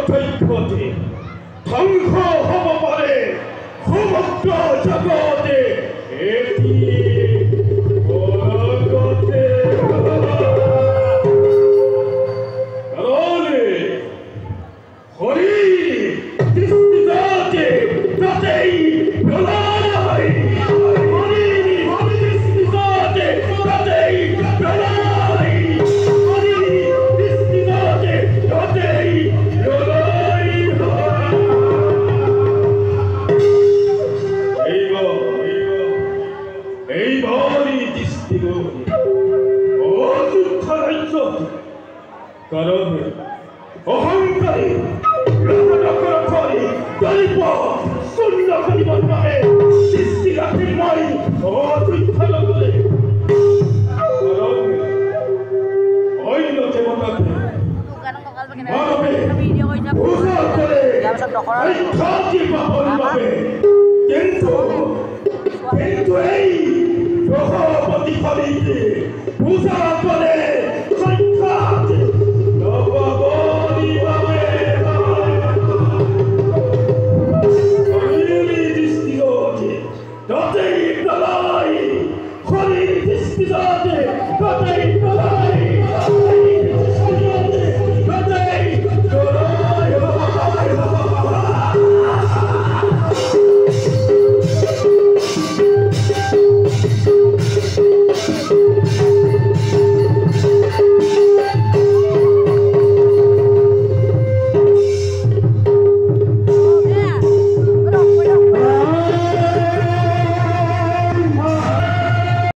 দৈত্যতে ধ্বংস হ'ব পাৰে সমগ্ৰ জগতে এটি পৰগতে কারণে হরি দৃষ্টিতে তাতেই প্রলয় হরি দৃষ্টিতে তাতেই প্রলয় হরি দৃষ্টিতে তাতেই প্রলয় এইবারই দৃষ্টিগোচরে অযুদ্ধ রাজ্য কারণ অহংকারী করে গল্প শূন্য করিবার নামে সৃষ্টি রাখির নাই অযুদ্ধ নগরে কারণ অন্য দেবতাকে মানবে পূজা করে আধ্যাত্মিক পাপন পাবে কিন্তু এই গ্রহপতি ফলিতে পূজা করে